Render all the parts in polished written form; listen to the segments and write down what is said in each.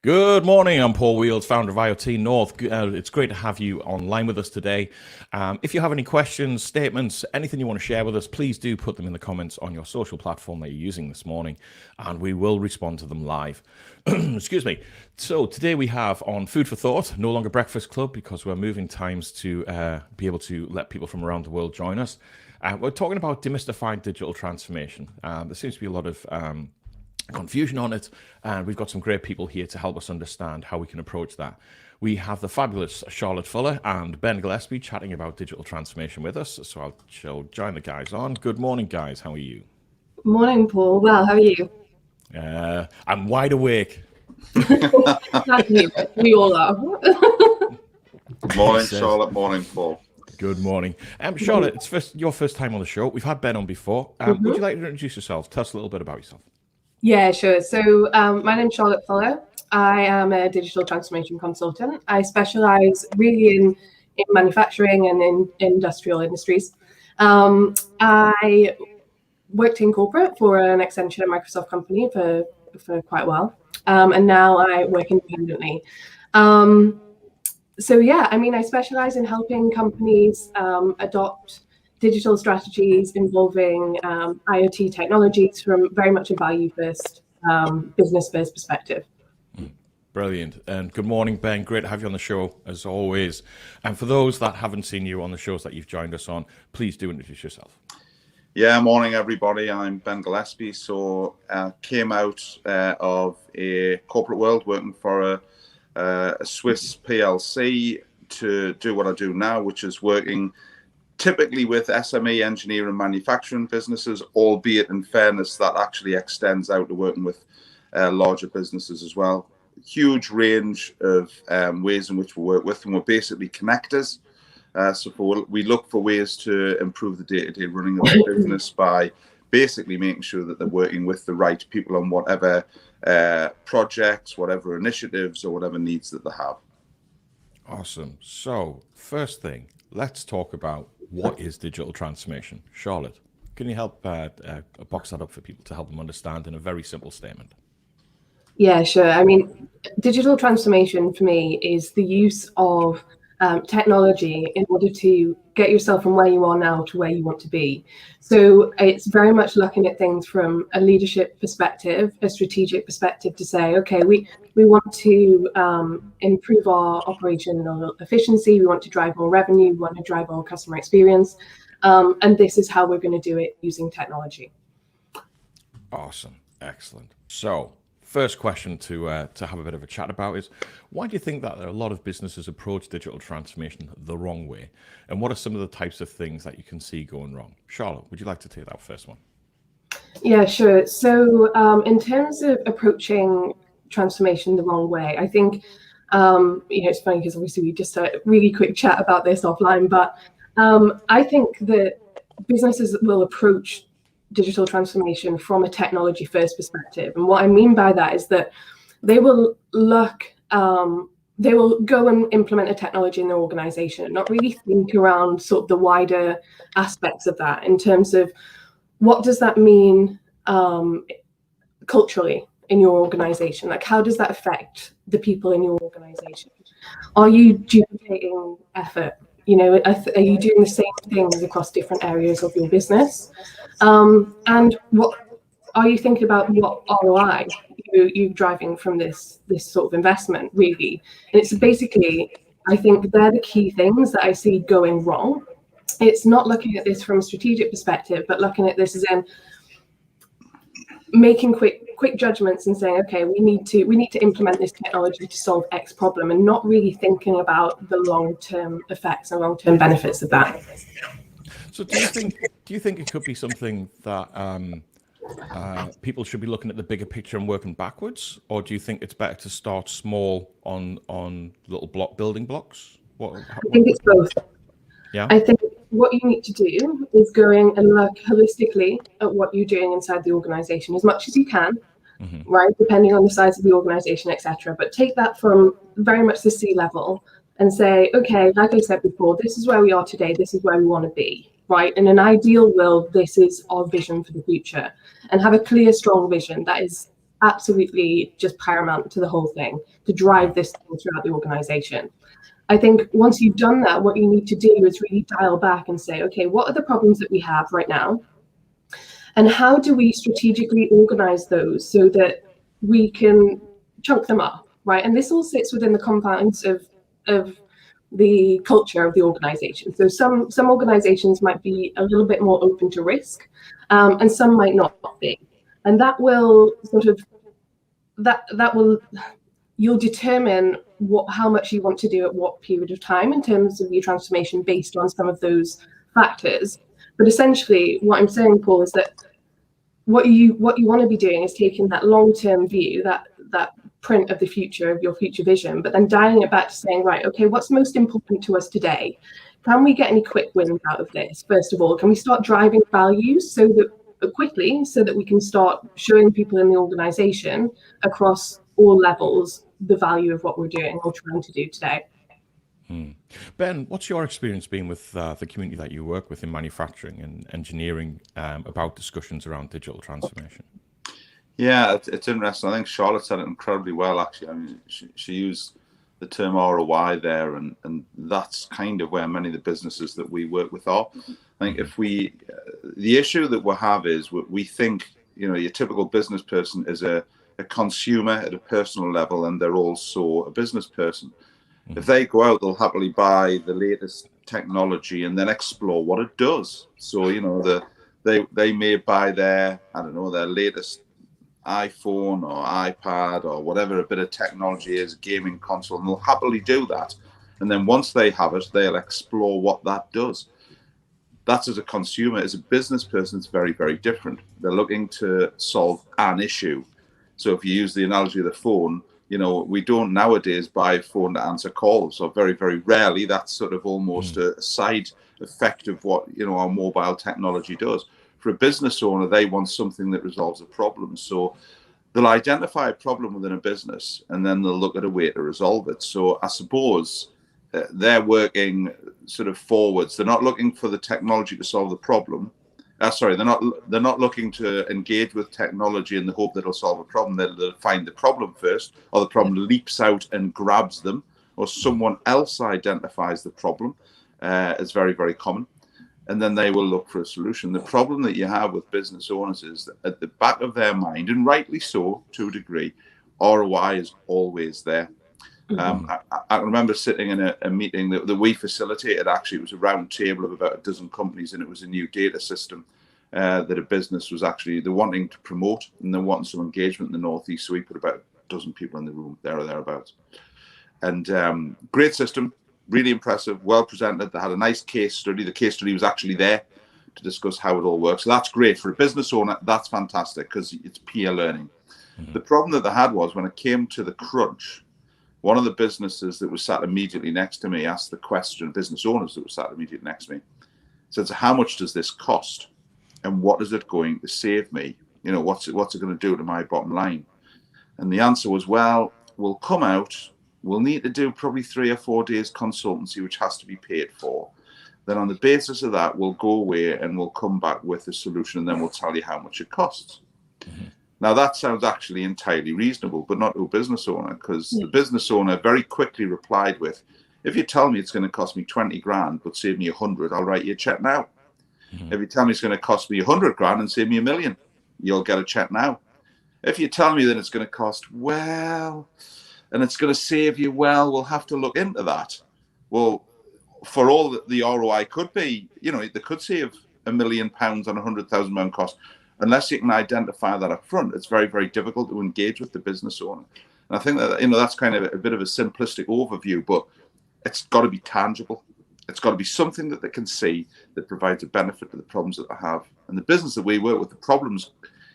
Good morning, I'm Paul Wheels, founder of IoT North. It's great to have you online with us today. If you have any questions, statements, anything you want to share with us, please do put them in the comments on your social platform that you're using this morning, and we will respond to them live. Excuse me. So today we have on Food for Thought, no longer Breakfast Club, because we're moving times to be able to let people from around the world join us. We're talking about demystifying digital transformation. There seems to be a lot of confusion on it, and we've got some great people here to help us understand how we can approach that. We have the fabulous Charlotte Fuller and Ben Gilhespy chatting about digital transformation with us, so I'll join the guys on. Good morning, guys. How are you? Morning, Paul. Well, how are you? I'm wide awake. We all are. Morning, Charlotte. Morning, Paul. Good morning. Charlotte, it's your first time on the show. We've had Ben on before. Would you like to introduce yourself? Tell us a little bit about yourself. Yeah, sure. So my name's Charlotte Fuller. I am a digital transformation consultant. I specialize really in manufacturing and in industrial industries. I worked in corporate for an Accenture Microsoft company for quite a while. And now I work independently. So yeah, I mean, I specialize in helping companies adopt digital strategies involving IoT technologies from very much a value-first, business-first perspective. Brilliant. And good morning, Ben. Great to have you on the show, as always. And for those that haven't seen you on the shows that you've joined us on, please do introduce yourself. Yeah, morning, everybody. I'm Ben Gilhespy. So came out of a corporate world working for a Swiss PLC to do what I do now, which is working typically with SME engineering and manufacturing businesses, albeit in fairness, that actually extends out to working with larger businesses as well. Huge range of ways in which we work with them. We're basically connectors. So we look for ways to improve the day-to-day running of the business by basically making sure that they're working with the right people on whatever projects, whatever initiatives, or whatever needs that they have. Awesome. So first thing, let's talk about what is digital transformation. Charlotte, can you help box that up for people to help them understand in a very simple statement? Yeah, sure. I mean, digital transformation for me is the use of technology in order to get yourself from where you are now to where you want to be. So it's very much looking at things from a leadership perspective, a strategic perspective, to say, okay, we want to improve our operational efficiency, we want to drive more revenue, we want to drive our customer experience, and this is how we're going to do it using technology. Awesome. Excellent. So first question to have a bit of a chat about is, why do you think that a lot of businesses approach digital transformation the wrong way? And what are some of the types of things that you can see going wrong? Charlotte, would you like to take that first one? Yeah, sure. So in terms of approaching transformation the wrong way, I think, it's funny because obviously we just had a really quick chat about this offline, but I think that businesses will approach digital transformation from a technology first perspective. And what I mean by that is that they will go and implement a technology in their organization and not really think around sort of the wider aspects of that in terms of what does that mean culturally in your organization? Like, how does that affect the people in your organization? Are you duplicating effort? Are you doing the same things across different areas of your business? And what are you thinking about? What ROI you're driving from this sort of investment, really? And it's basically, I think they're the key things that I see going wrong. It's not looking at this from a strategic perspective, but looking at this as in making quick judgments and saying, okay, we need to implement this technology to solve X problem, and not really thinking about the long-term effects and long-term benefits of that. So do you think it could be something that people should be looking at the bigger picture and working backwards, or do you think it's better to start small on little building blocks? I think it's both. Yeah. I think what you need to do is going and look holistically at what you're doing inside the organization as much as you can, right? Depending on the size of the organization, etc. But take that from very much the C level and say, okay, like I said before, this is where we are today. This is where we want to be, right? In an ideal world, this is our vision for the future, and have a clear, strong vision that is absolutely just paramount to the whole thing, to drive this thing throughout the organization. I think once you've done that, what you need to do is really dial back and say, okay, what are the problems that we have right now? And how do we strategically organize those so that we can chunk them up, right? And this all sits within the confines of the culture of the organization. So some organizations might be a little bit more open to risk, and some might not be. And that will sort of, you'll determine how much you want to do at what period of time in terms of your transformation based on some of those factors. But essentially, what I'm saying, Paul, is that what you want to be doing is taking that long-term view, that print of the future, of your future vision, but then dialing it back to saying, right, okay, what's most important to us today? Can we get any quick wins out of this? First of all, can we start driving values so that quickly, so that we can start showing people in the organization across all levels the value of what we're doing or trying to do today? Ben, what's your experience been with the community that you work with in manufacturing and engineering about discussions around digital transformation? Yeah, it's interesting. I think Charlotte said it incredibly well, actually. I mean, she used the term ROI there, and that's kind of where many of the businesses that we work with are. I think if the issue that we have is we think, your typical business person is a consumer at a personal level, and they're also a business person. If they go out, they'll happily buy the latest technology and then explore what it does. So, they may buy their latest iPhone or iPad or whatever a bit of technology is, gaming console, and they'll happily do that. And then once they have it, they'll explore what that does. That's as a consumer. As a business person, it's very, very different. They're looking to solve an issue. So if you use the analogy of the phone, we don't nowadays buy a phone to answer calls, or very, very rarely. That's sort of almost a side effect of what, our mobile technology does. For a business owner, they want something that resolves a problem. So they'll identify a problem within a business, and then they'll look at a way to resolve it. So I suppose they're working sort of forwards. They're not looking for the technology to solve the problem. They're not looking to engage with technology in the hope that it'll solve a problem. They'll find the problem first, or the problem leaps out and grabs them, or someone else identifies the problem. It's very, very common. And then they will look for a solution. The problem that you have with business owners is that at the back of their mind, and rightly so to a degree, ROI is always there. I remember sitting in a meeting that we facilitated. Actually, it was a round table of about a dozen companies, and it was a new data system that a business was actually they're wanting to promote, and they're wanting some engagement in the Northeast. So we put about a dozen people in the room, there or thereabouts. And great system, really impressive, well presented. They had a nice case study. The case study was actually there to discuss how it all works. So that's great for a business owner. That's fantastic because it's peer learning. The problem that they had was when it came to the crunch, one of the businesses that was sat immediately next to me asked the question, business owners that were sat immediately next to me, said, so how much does this cost? And what is it going to save me? What's it going to do to my bottom line? And the answer was, well, we'll come out, we'll need to do probably 3 or 4 days consultancy, which has to be paid for. Then on the basis of that, we'll go away and we'll come back with a solution, and then we'll tell you how much it costs. Now, that sounds actually entirely reasonable, but not to a business owner, because the business owner very quickly replied with, if you tell me it's going to cost me 20 grand, but save me 100, I'll write you a check now. If you tell me it's going to cost me 100 grand and save me $1 million, you'll get a check now. If you tell me that it's going to cost, and it's going to save you, we'll have to look into that. Well, for all that the ROI could be, they could save £1 million on £100,000 cost. Unless you can identify that up front, it's very, very difficult to engage with the business owner. And I think that, that's kind of a bit of a simplistic overview, but it's got to be tangible. It's got to be something that they can see that provides a benefit to the problems that they have. And the business that we work with, the problems,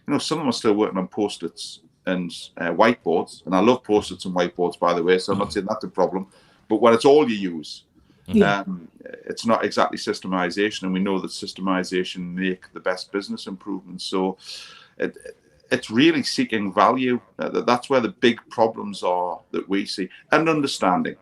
some of them are still working on Post-its and whiteboards. And I love Post-its and whiteboards, by the way, so I'm not saying that's a problem. But when it's all you use, it's not exactly systemization, and we know that systemization make the best business improvements. So it's really seeking value. That's where the big problems are that we see, and understanding.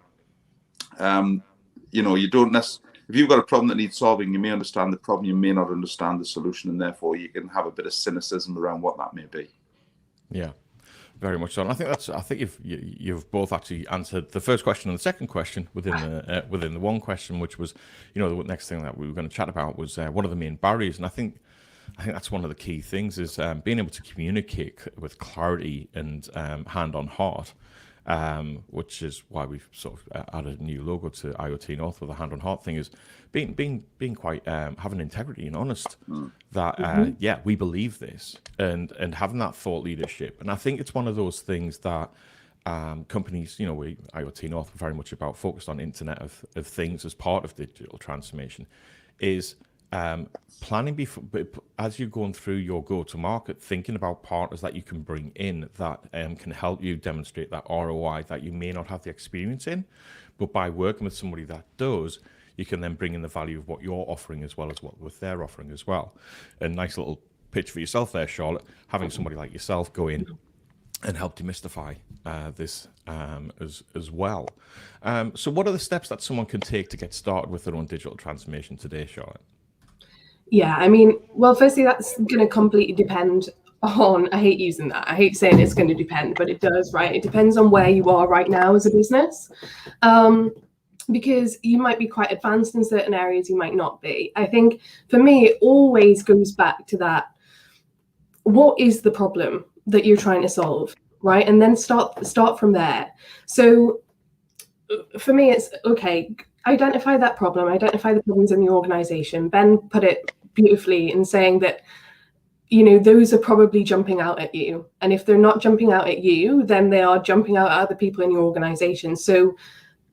You don't necessarily, if you've got a problem that needs solving, you may understand the problem, you may not understand the solution, and therefore you can have a bit of cynicism around what that may be. Yeah. very much so. And I think you've both actually answered the first question and the second question within the one question, which was, the next thing that we were going to chat about was what are the main barriers. And I think that's one of the key things is being able to communicate with clarity and hand on heart, which is why we've sort of added a new logo to IoT North with the hand on heart thing, is being quite having integrity and honest that we believe this, and having that thought leadership. And I think it's one of those things that companies, IoT North, very much about focused on Internet of Things as part of digital transformation, is planning before, as you're going through your go-to-market, thinking about partners that you can bring in that can help you demonstrate that ROI that you may not have the experience in, but by working with somebody that does, you can then bring in the value of what you're offering as well as what they're offering as well. A nice little pitch for yourself there, Charlotte, having somebody like yourself go in and help demystify this as well. So what are the steps that someone can take to get started with their own digital transformation today, Charlotte? Yeah, I mean, well, firstly, that's going to completely depend on, I hate using that. I hate saying it's going to depend, but it does, right? It depends on where you are right now as a business. Because you might be quite advanced in certain areas, you might not be. I think for me, it always goes back to that. What is the problem that you're trying to solve, right? And then start from there. So for me, it's okay, identify that problem, identify the problems in the organization. Ben put it beautifully in saying that, those are probably jumping out at you. And if they're not jumping out at you, then they are jumping out at other people in your organization. So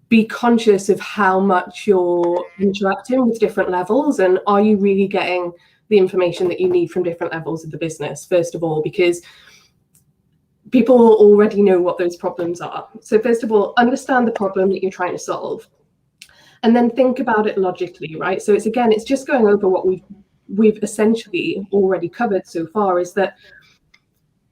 be conscious of how much you're interacting with different levels, and are you really getting the information that you need from different levels of the business, first of all, because people already know what those problems are. So first of all, understand the problem that you're trying to solve, and then think about it logically, right? So it's just going over what we've essentially already covered so far, is that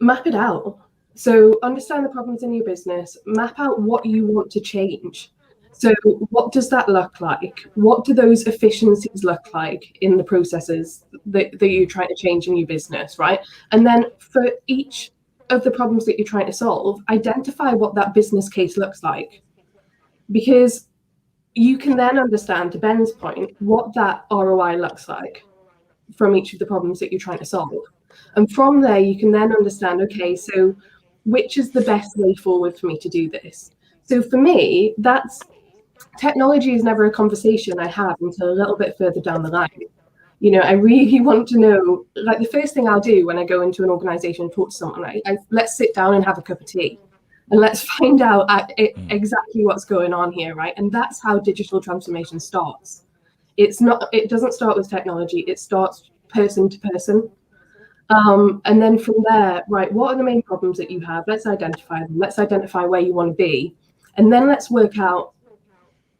map it out. So understand the problems in your business, map out what you want to change. So what does that look like? What do those efficiencies look like in the processes that you're trying to change in your business, right? And then for each of the problems that you're trying to solve, identify what that business case looks like. Because you can then understand, to Ben's point, what that ROI looks like from each of the problems that you're trying to solve. And from there, you can then understand, okay, so which is the best way forward for me to do this? So for me, technology is never a conversation I have until a little bit further down the line. I really want to know, like the first thing I'll do when I go into an organization and talk to someone, let's sit down and have a cup of tea and let's find out exactly what's going on here, right? And that's how digital transformation starts. It doesn't start with technology, it starts person to person. And then from there, right, what are the main problems that you have? Let's identify them. Let's identify where you want to be. And then let's work out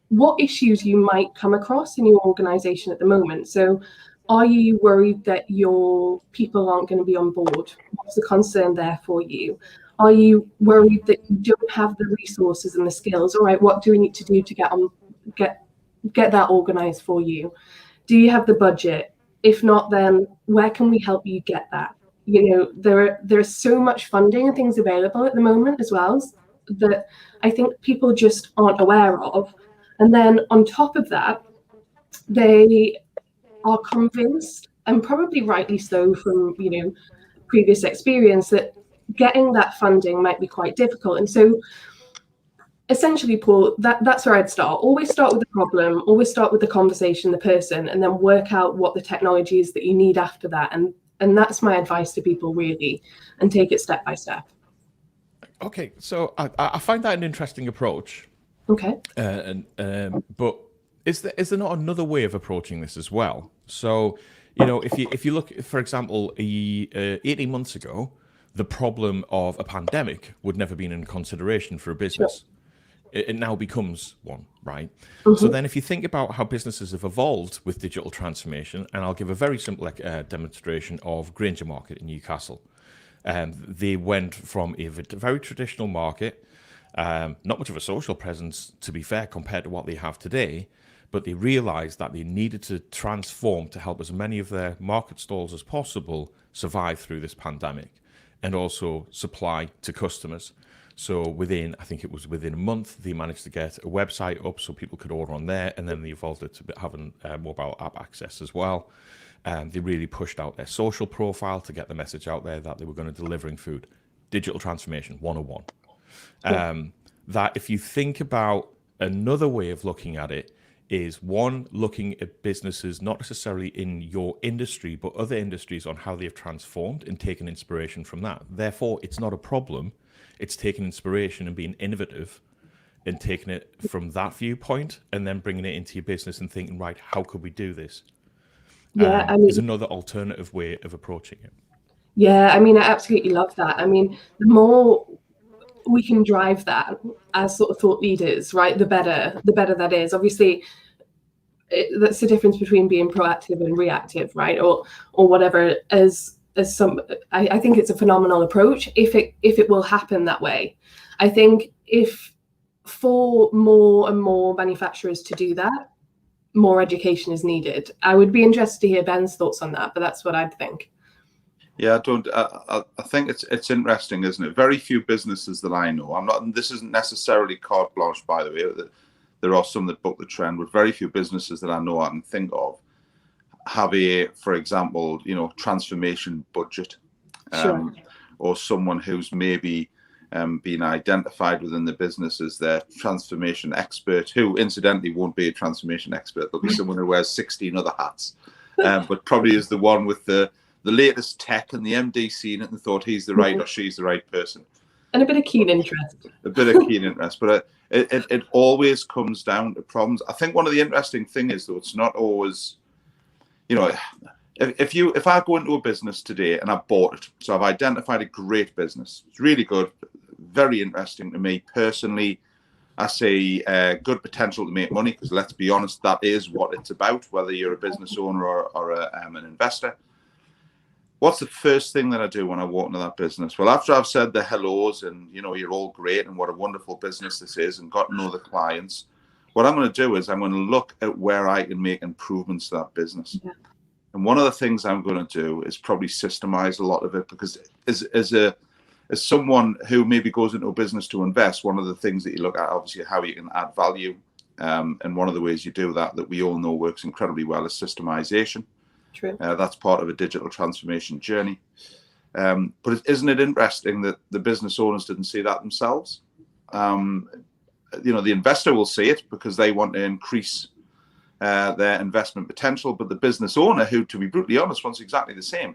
what issues you might come across in your organization at the moment. So are you worried that your people aren't going to be on board? What's the concern there for you? Are you worried that you don't have the resources and the skills? All right, what do we need to do to get that organized for you? Do you have the budget? If not, then where can we help you get that? There's so much funding and things available at the moment as well that I think people just aren't aware of. And then on top of that, they are convinced, and probably rightly so from previous experience, that getting that funding might be quite difficult. And so essentially, Paul, that's where I'd start. Always start with the problem, always start with the conversation, the person, and then work out what the technology is that you need after that. And that's my advice to people, really, and take it step by step. Okay, so I find that an interesting approach. Okay. But is there not another way of approaching this as well? So, if you look, for example, 18 months ago, the problem of a pandemic would never been in consideration for a business. Sure. It now becomes one, right? Mm-hmm. So then if you think about how businesses have evolved with digital transformation, and I'll give a very simple demonstration of Granger Market in Newcastle. They went from a very traditional market, not much of a social presence, to be fair, compared to what they have today, but they realized that they needed to transform to help as many of their market stalls as possible survive through this pandemic. and also supply to customers. So I think it was within a month, they managed to get a website up so people could order on there, and then they evolved it to having mobile app access as well. They really pushed out their social profile to get the message out there that they were going to delivering food. Digital transformation 101. That if you think about another way of looking at it, is one, looking at businesses not necessarily in your industry but other industries on how they've transformed and taken inspiration from that. Therefore, it's not a problem. It's taking inspiration and being innovative and taking it from that viewpoint and then bringing it into your business and thinking, right, how could we do this? Yeah, I mean, is another alternative way of approaching it. Yeah, I mean, I absolutely love that. I mean, the more we can drive that as sort of thought leaders, right, the better that is. Obviously, that's the difference between being proactive and reactive, right, or whatever. As some, I think it's a phenomenal approach if it will happen that way. I think if for more and more manufacturers to do that, more education is needed. I would be interested to hear Ben's thoughts on that, but that's what I'd think. Yeah, I think it's interesting, isn't it? Very few businesses that I know. This isn't necessarily carte blanche, by the way. There are some that book the trend, but very few businesses that I know I can think of have for example, transformation budget, Sure. or someone who's maybe been identified within the business as their transformation expert, who incidentally won't be a transformation expert. There'll be someone who wears 16 other hats, but probably is the one with the latest tech, and the MD seen it and thought he's the right or she's the right person. And a bit of keen interest. But it always comes down to problems. I think one of the interesting things is, though, it's not always, if I go into a business today and I bought it, so I've identified a great business, it's really good, very interesting to me personally. I see good potential to make money, because let's be honest, that is what it's about, whether you're a business owner or an investor. What's the first thing that I do when I walk into that business? Well, after I've said the hellos and, you're all great and what a wonderful business this is and got to know the clients, what I'm going to do is I'm going to look at where I can make improvements to that business. Yeah. And one of the things I'm going to do is probably systemize a lot of it, because as someone who maybe goes into a business to invest, one of the things that you look at, obviously, how you can add value. And one of the ways you do that we all know works incredibly well is systemization. True. That's part of a digital transformation journey. But isn't it interesting that the business owners didn't see that themselves? The investor will see it because they want to increase their investment potential, but the business owner, who, to be brutally honest, wants exactly the same,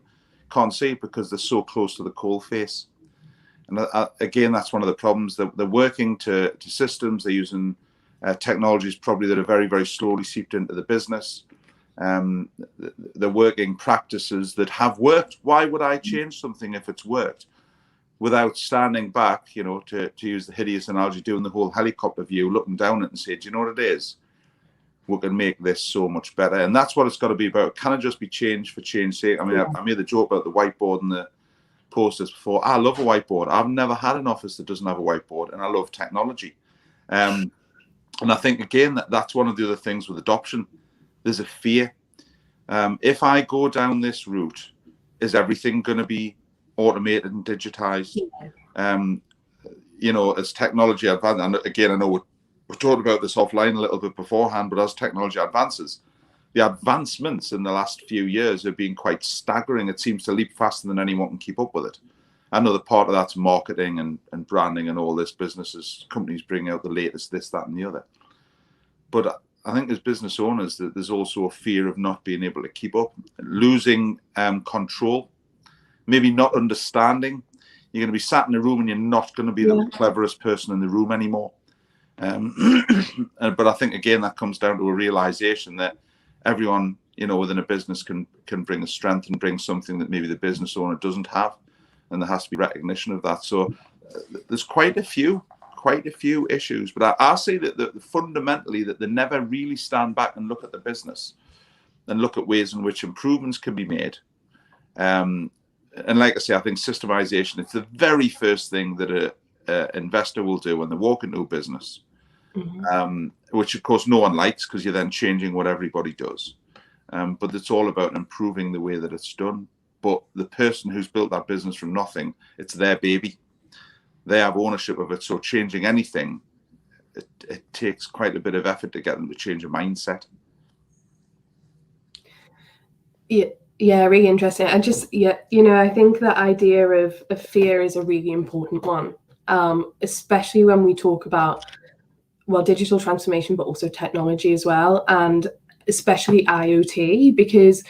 can't see it because they're so close to the coalface. And again, that's one of the problems. They're working to systems. They're using technologies probably that are very, very slowly seeped into the business. They're working practices that have worked. Why would I change something if it's worked? Without standing back, to use the hideous analogy, doing the whole helicopter view, looking down it and say, do you know what it is? We can make this so much better. And that's what it's got to be about. Can it just be change for change's sake? I mean, I made the joke about the whiteboard and the posters before. I love a whiteboard. I've never had an office that doesn't have a whiteboard, and I love technology. And I think, again, that's one of the other things with adoption. There's a fear. If I go down this route, is everything going to be automated and digitized? As technology advances, and again, I know we're talking about this offline a little bit beforehand, but as technology advances, the advancements in the last few years have been quite staggering. It seems to leap faster than anyone can keep up with it. I know that part of that's marketing and branding and all this, companies bring out the latest this, that, and the other. But I think as business owners, that there's also a fear of not being able to keep up, losing control, maybe not understanding. You're going to be sat in a room and you're not going to be the cleverest person in the room anymore. But I think, again, that comes down to a realization that everyone, within a business can bring a strength and bring something that maybe the business owner doesn't have. And there has to be recognition of that. So there's quite a few issues, but I say that fundamentally that they never really stand back and look at the business and look at ways in which improvements can be made. And like I say, I think systemization is the very first thing that an investor will do when they walk into a business, which of course no one likes, because you're then changing what everybody does. But it's all about improving the way that it's done. but the person who's built that business from nothing, it's their baby. They have ownership of it. So changing anything, it takes quite a bit of effort to get them to change a mindset. Yeah, really interesting. I just, I think that idea of fear is a really important one, especially when we talk about, well, digital transformation, but also technology as well, and especially IoT, because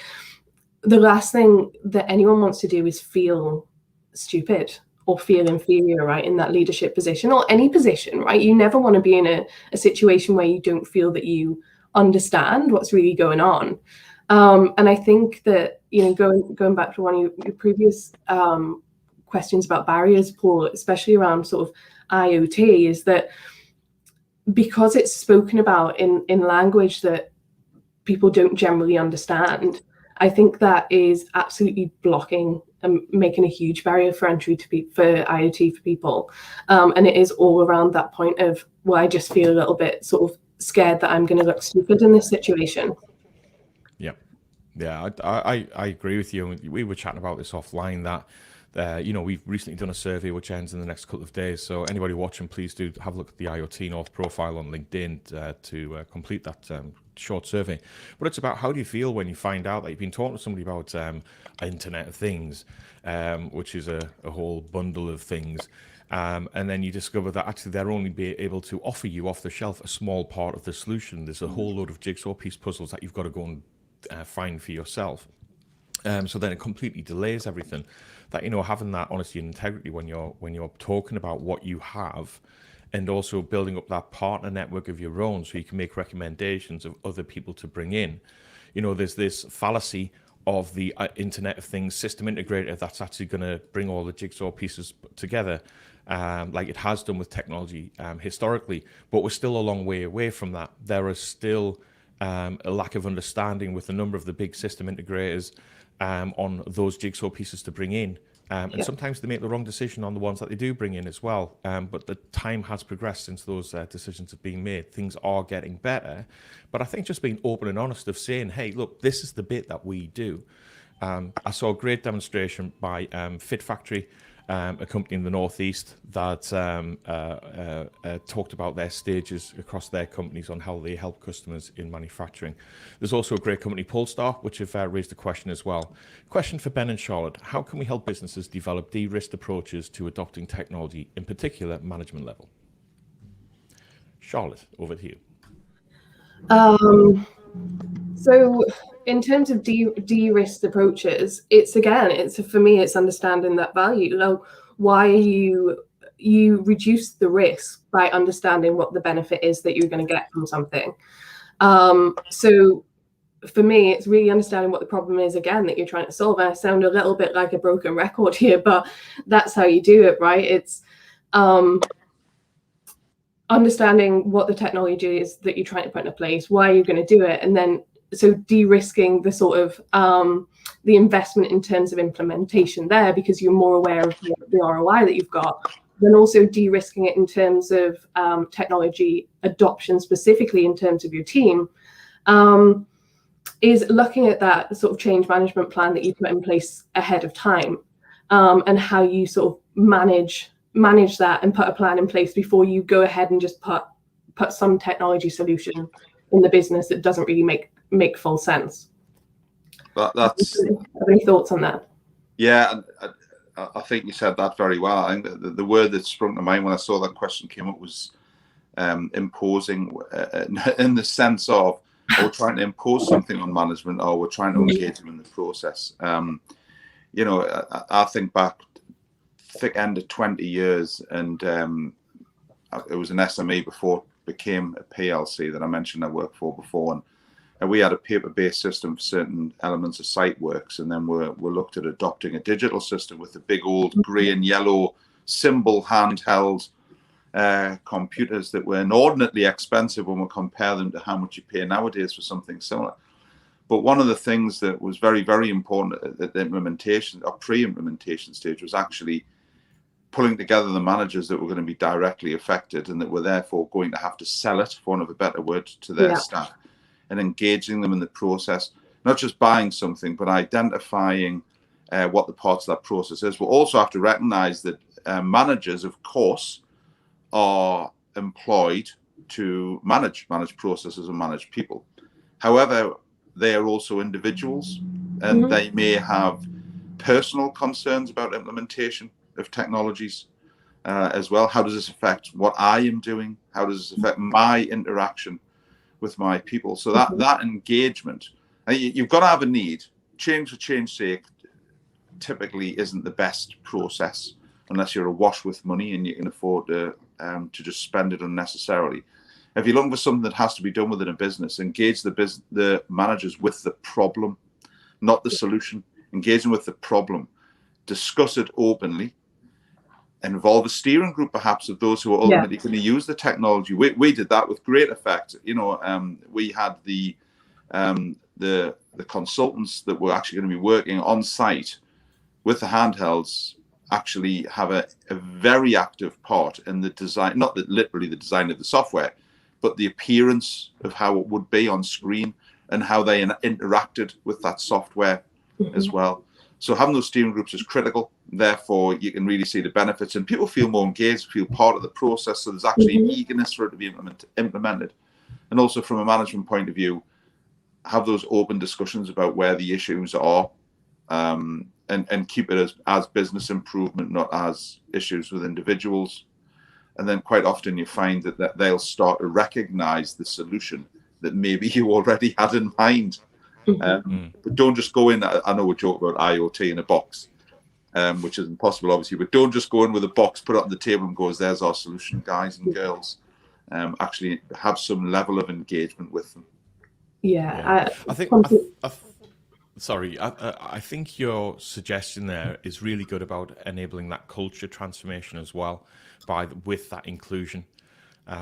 the last thing that anyone wants to do is feel stupid or feel inferior, right, in that leadership position or any position, right? You never want to be in a situation where you don't feel that you understand what's really going on. And I think that, going back to one of your previous questions about barriers, Paul, especially around sort of IoT, is that because it's spoken about in language that people don't generally understand, I think that is absolutely blocking and making a huge barrier for entry for IoT for people. And it is all around that point of, well, I just feel a little bit sort of scared that I'm going to look stupid in this situation. Yeah, I agree with you. We were chatting about this offline that, we've recently done a survey which ends in the next couple of days. So anybody watching, please do have a look at the IoT North profile on LinkedIn to complete that short survey. But it's about, how do you feel when you find out that you've been talking to somebody about Internet of Things, which is a whole bundle of things. And then you discover that actually they're only be able to offer you off the shelf a small part of the solution. There's a whole load of jigsaw piece puzzles that you've got to go and find for yourself. So then it completely delays everything. That, having that honesty and integrity when you're talking about what you have, and also building up that partner network of your own, so you can make recommendations of other people to bring in. There's this fallacy of the Internet of Things system integrator that's actually going to bring all the jigsaw pieces together, like it has done with technology historically. But we're still a long way away from that. There is still a lack of understanding with a number of the big system integrators on those jigsaw pieces to bring in. And sometimes they make the wrong decision on the ones that they do bring in as well. But the time has progressed since those decisions have been made. Things are getting better. But I think just being open and honest of saying, hey, look, this is the bit that we do. I saw a great demonstration by Fit Factory, a company in the Northeast that talked about their stages across their companies on how they help customers in manufacturing. There's also a great company, Polestar, which have raised a question as well. Question for Ben and Charlotte: how can we help businesses develop de-risked approaches to adopting technology, in particular management level? Charlotte, over to you. So in terms of de-risked approaches, for me, it's understanding that value. Why you reduce the risk by understanding what the benefit is that you're going to get from something. So for me, it's really understanding what the problem is, again, that you're trying to solve. And I sound a little bit like a broken record here, but that's how you do it, right? It's understanding what the technology is that you're trying to put into place, why you're going to do it, and then so de-risking the sort of the investment in terms of implementation there, because you're more aware of the ROI that you've got. Then also de-risking it in terms of technology adoption, specifically in terms of your team, is looking at that sort of change management plan that you put in place ahead of time, and how you sort of manage that and put a plan in place before you go ahead and just put some technology solution in the business that doesn't really make full sense. That's have any thoughts on that? Yeah, I think you said that very well. I think the word that sprung to mind when I saw that question came up was imposing, in the sense of, we're trying to impose something on management, or we're trying to engage them in the process. I think back thick end of 20 years, and it was an SME before it became a PLC that I mentioned I worked for before, and we had a paper-based system for certain elements of site works, and then we looked at adopting a digital system with the big old grey and yellow symbol handheld computers that were inordinately expensive when we compare them to how much you pay nowadays for something similar. But one of the things that was very, very important at the implementation or pre-implementation stage was actually pulling together the managers that were going to be directly affected and that were therefore going to have to sell it, for want of a better word, to their staff, and engaging them in the process, not just buying something, but identifying what the parts of that process is. We'll also have to recognize that managers, of course, are employed to manage processes and manage people. However, they are also individuals, and they may have personal concerns about implementation of technologies as well. How does this affect what I am doing? How does this affect my interaction with my people? So that engagement, you've got to have a need. Change for change's sake typically isn't the best process unless you're awash with money and you can afford to just spend it unnecessarily. If you're looking for something that has to be done within a business, engage the managers with the problem, not the solution. Engage them with the problem. Discuss it openly. Involve a steering group, perhaps, of those who are ultimately going to use the technology. We did that with great effect. You know, we had the consultants that were actually going to be working on site with the handhelds actually have a very active part in the design, not literally the design of the software, but the appearance of how it would be on screen and how they interacted with that software as well. So having those steering groups is critical. Therefore, you can really see the benefits, and people feel more engaged, feel part of the process. So there's actually an eagerness for it to be implemented. And also from a management point of view, have those open discussions about where the issues are, and keep it as business improvement, not as issues with individuals. And then quite often you find that they'll start to recognize the solution that maybe you already had in mind. But don't just go in. I know we joke about IoT in a box, which is impossible, obviously, but don't just go in with a box, put it on the table and go, there's our solution, guys and girls. Actually have some level of engagement with them. I think your suggestion there is really good about enabling that culture transformation as well with that inclusion.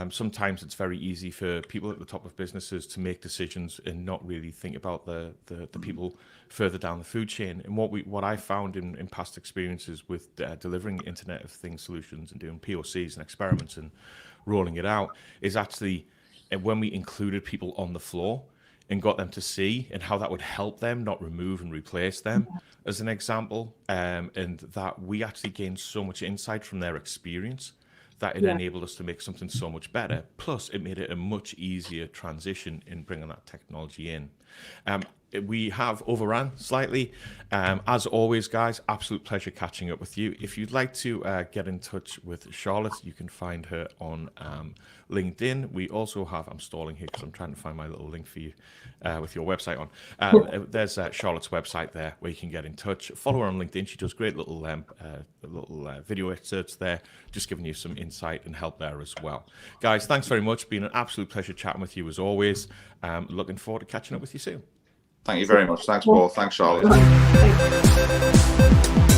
Sometimes it's very easy for people at the top of businesses to make decisions and not really think about the people further down the food chain. And what I found in past experiences with delivering Internet of Things solutions and doing POCs and experiments and rolling it out is actually when we included people on the floor and got them to see and how that would help them, not remove and replace them, as an example, and that we actually gained so much insight from their experience that it enabled us to make something so much better. Plus, it made it a much easier transition in bringing that technology in. We have overrun slightly. As always, guys, absolute pleasure catching up with you. If you'd like to get in touch with Charlotte, you can find her on LinkedIn. We also have, I'm stalling here because I'm trying to find my little link for you with your website on. There's Charlotte's website there where you can get in touch. Follow her on LinkedIn. She does great little video excerpts there, just giving you some insight and help there as well. Guys, thanks very much. Been an absolute pleasure chatting with you as always. Looking forward to catching up with you soon. Thank you very much. Thanks, Paul. Thanks, Charlotte. Thanks.